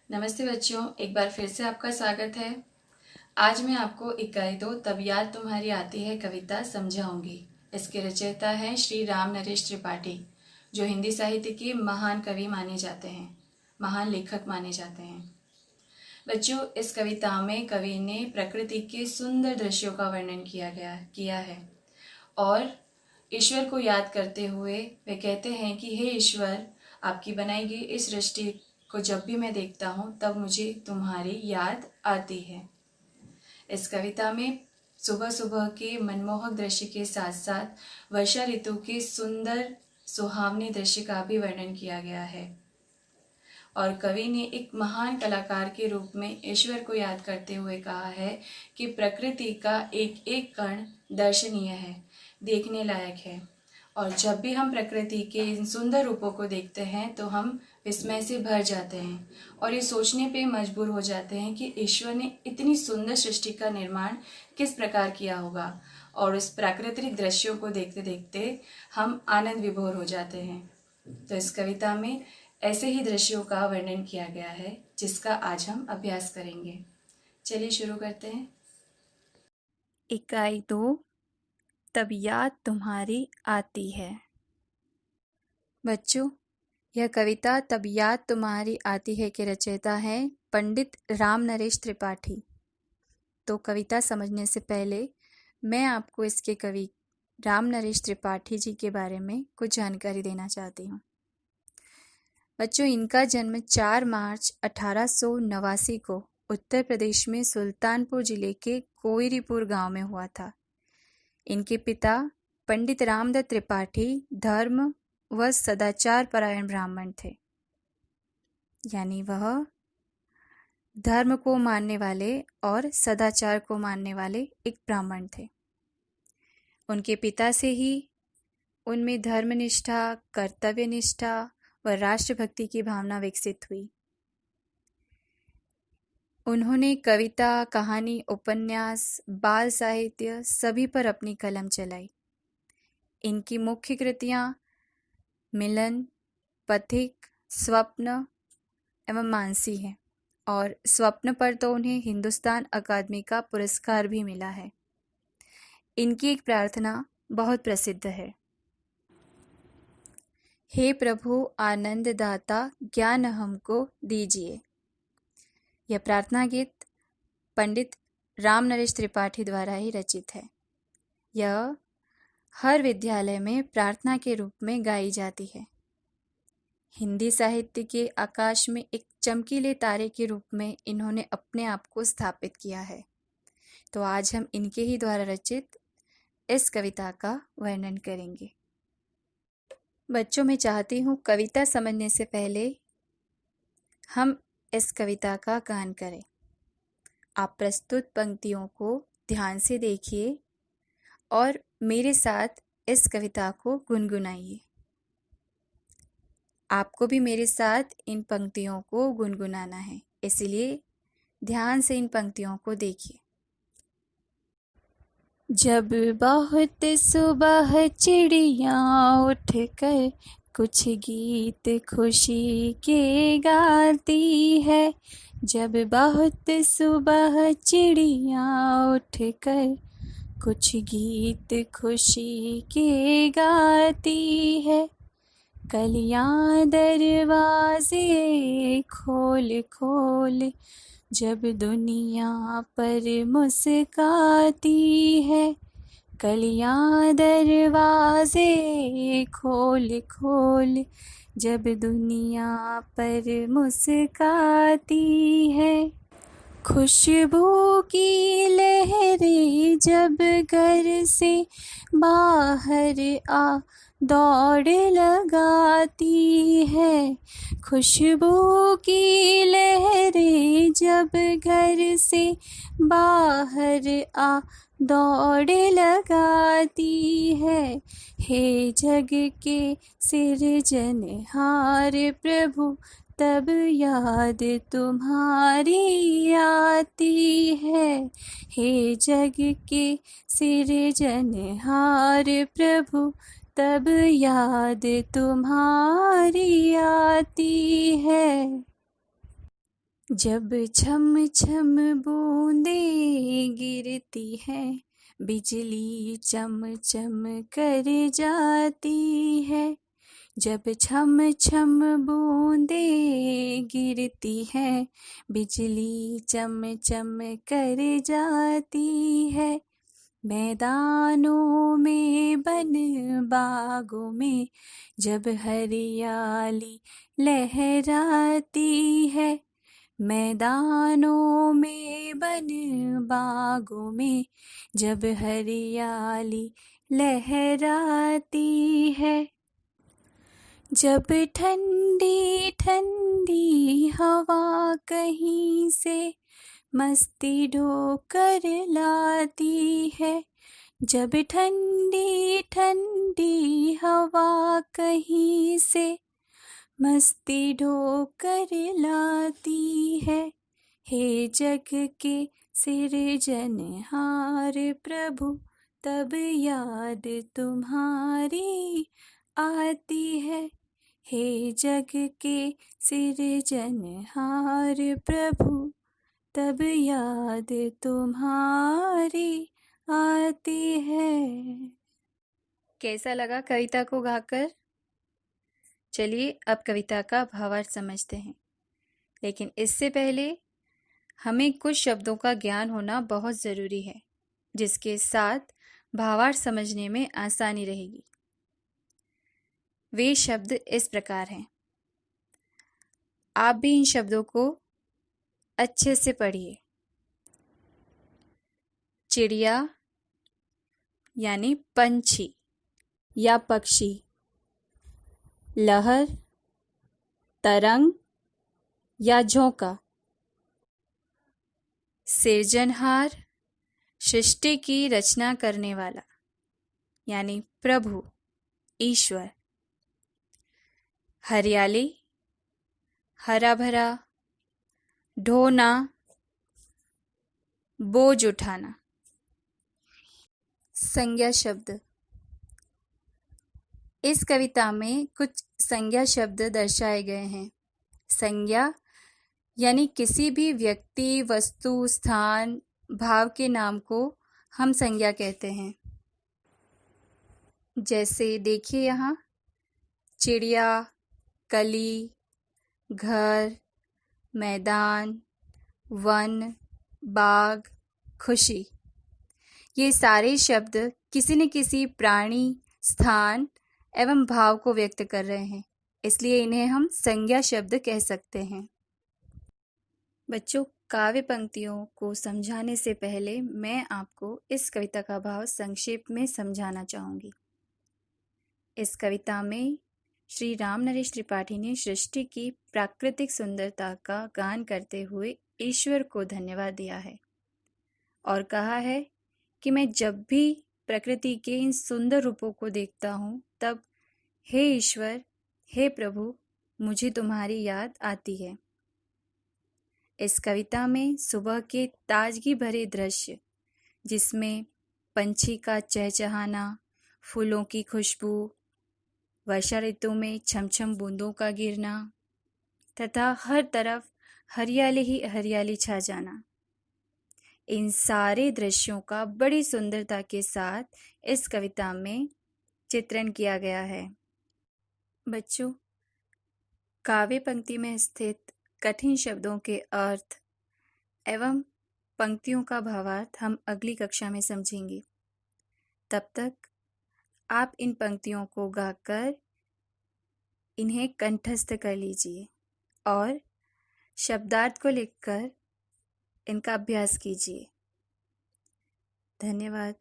नमस्ते बच्चों, एक बार फिर से आपका स्वागत है। आज मैं आपको इकाई 2 तब याद तुम्हारी आती है कविता समझाऊंगी। इसके रचयिता हैं श्री राम नरेश त्रिपाठी, जो हिंदी साहित्य के महान कवि माने जाते हैं, महान लेखक माने जाते हैं। बच्चों, इस कविता में कवि ने प्रकृति के सुंदर दृश्यों का वर्णन किया है और ईश्वर को याद करते हुए वे कहते हैं कि हे ईश्वर, आपकी बनाई गई इस सृष्टि को जब भी मैं देखता हूँ तब मुझे तुम्हारी याद आती है। इस कविता में सुबह सुबह के मनमोहक दृश्य के साथ साथ वर्षा ऋतु के सुंदर सुहावने दृश्य का भी वर्णन किया गया है और कवि ने एक महान कलाकार के रूप में ईश्वर को याद करते हुए कहा है कि प्रकृति का एक एक कण दर्शनीय है, देखने लायक है। और जब भी हम प्रकृति के इन सुंदर रूपों को देखते हैं तो हम विस्मय से भर जाते हैं और ये सोचने पे मजबूर हो जाते हैं कि ईश्वर ने इतनी सुंदर सृष्टि का निर्माण किस प्रकार किया होगा। और इस प्राकृतिक दृश्यों को देखते देखते हम आनंद विभोर हो जाते हैं। तो इस कविता में ऐसे ही दृश्यों का वर्णन किया गया है जिसका आज हम अभ्यास करेंगे। चलिए शुरू करते हैं। इकाई 2 तब याद तुम्हारी आती है। बच्चों, यह कविता तब याद तुम्हारी आती है के रचयिता हैं पंडित राम नरेश त्रिपाठी। तो कविता समझने से पहले मैं आपको इसके कवि राम नरेश त्रिपाठी जी के बारे में कुछ जानकारी देना चाहती हूँ। बच्चों, इनका जन्म 4 मार्च 1889 को उत्तर प्रदेश में सुल्तानपुर जिले के कोइरीपुर गांव में हुआ था। इनके पिता पंडित रामदत्त त्रिपाठी धर्म व सदाचार परायण ब्राह्मण थे, यानी वह धर्म को मानने वाले और सदाचार को मानने वाले एक ब्राह्मण थे। उनके पिता से ही उनमें धर्मनिष्ठा, कर्तव्यनिष्ठा व राष्ट्रभक्ति की भावना विकसित हुई। उन्होंने कविता, कहानी, उपन्यास, बाल साहित्य सभी पर अपनी कलम चलाई। इनकी मुख्य कृतियाँ मिलन, पथिक, स्वप्न एवं मानसी हैं और स्वप्न पर तो उन्हें हिंदुस्तान अकादमी का पुरस्कार भी मिला है। इनकी एक प्रार्थना बहुत प्रसिद्ध है, हे प्रभु आनंद दाता ज्ञान हमको दीजिए। यह प्रार्थना गीत पंडित राम नरेश त्रिपाठी द्वारा ही रचित है। यह हर विद्यालय में प्रार्थना के रूप में गाई जाती है। हिंदी साहित्य के आकाश में एक चमकीले तारे के रूप में इन्होंने अपने आप को स्थापित किया है। तो आज हम इनके ही द्वारा रचित इस कविता का वर्णन करेंगे। बच्चों, मैं चाहती हूँ कविता समझने से पहले हम इस कविता का गान करें। आप प्रस्तुत पंक्तियों को ध्यान से देखिए और मेरे साथ इस कविता को गुनगुनाइए। आपको भी मेरे साथ इन पंक्तियों को गुनगुनाना है, इसलिए ध्यान से इन पंक्तियों को देखिए। जब बहुत सुबह चिड़िया उठकर कुछ गीत खुशी के गाती है, जब बहुत सुबह चिड़िया उठकर कुछ गीत खुशी के गाती है, कलियां दरवाजे खोल खोल जब दुनिया पर मुस्काती है, कलियां दरवाजे खोल खोल जब दुनिया पर मुस्काती है, खुशबू की लहरें जब घर से बाहर आ दौड़ लगाती है, खुशबू की लहरें जब घर से बाहर आ दौड़ लगाती है, हे जग के सिरजनहार प्रभु तब याद तुम्हारी आती है, हे जग के सिरजनहार प्रभु तब याद तुम्हारी आती है। जब छम छम बूंदे गिरती है, बिजली चम चम कर जाती है। जब छम छम बूंदे गिरती है, बिजली चम चम कर जाती है। मैदानों में बन बागों में जब हरियाली लहराती है। मैदानों में बन बागों में जब हरियाली लहराती है। जब ठंडी ठंडी हवा कहीं से मस्ती ढोकर लाती है। जब ठंडी ठंडी हवा कहीं से मस्ती ढोकर लाती है। हे जग के सिरजनहार प्रभु, तब याद तुम्हारी आती है। हे जग के सिरजनहार प्रभु, तब याद तुम्हारी आती है। कैसा लगा कविता को गाकर? चलिए अब कविता का भावार्थ समझते हैं, लेकिन इससे पहले हमें कुछ शब्दों का ज्ञान होना बहुत ज़रूरी है, जिसके साथ भावार्थ समझने में आसानी रहेगी। वे शब्द इस प्रकार हैं। आप भी इन शब्दों को अच्छे से पढ़िए। चिड़िया यानी पंछी या पक्षी, लहर, तरंग या झोंका, सिरजनहार, सृष्टि की रचना करने वाला यानी प्रभु ईश्वर, हरियाली, हरा भरा, ढोना, बोझ उठाना। संज्ञा शब्द। इस कविता में कुछ संज्ञा शब्द दर्शाए गए हैं। संज्ञा यानी किसी भी व्यक्ति, वस्तु, स्थान, भाव के नाम को हम संज्ञा कहते हैं। जैसे देखिए यहाँ चिड़िया, कली, घर, मैदान, वन, बाग, खुशी। ये सारे शब्द किसी न किसी प्राणी, स्थान एवं भाव को व्यक्त कर रहे हैं, इसलिए इन्हें हम संज्ञा शब्द कह सकते हैं। बच्चों, काव्य पंक्तियों को समझाने से पहले मैं आपको इस कविता का भाव संक्षेप में समझाना चाहूँगी। इस कविता में श्री राम नरेश त्रिपाठी ने सृष्टि की प्राकृतिक सुंदरता का गान करते हुए ईश्वर को धन्यवाद दिया है और कहा है कि मैं जब भी प्रकृति के इन सुंदर रूपों को देखता हूँ, तब हे ईश्वर, हे प्रभु, मुझे तुम्हारी याद आती है। इस कविता में सुबह के ताजगी भरे दृश्य, जिसमें पंछी का चहचहाना, फूलों की खुशबू, वर्षा ऋतु में छमछम बूंदों का गिरना तथा हर तरफ हरियाली ही हरियाली छा जाना, इन सारे दृश्यों का बड़ी सुंदरता के साथ इस कविता में चित्रण किया गया है। बच्चों, काव्य पंक्ति में स्थित कठिन शब्दों के अर्थ एवं पंक्तियों का भावार्थ हम अगली कक्षा में समझेंगे। तब तक आप इन पंक्तियों को गाकर इन्हें कंठस्थ कर लीजिए और शब्दार्थ को लिखकर इनका अभ्यास कीजिए। धन्यवाद।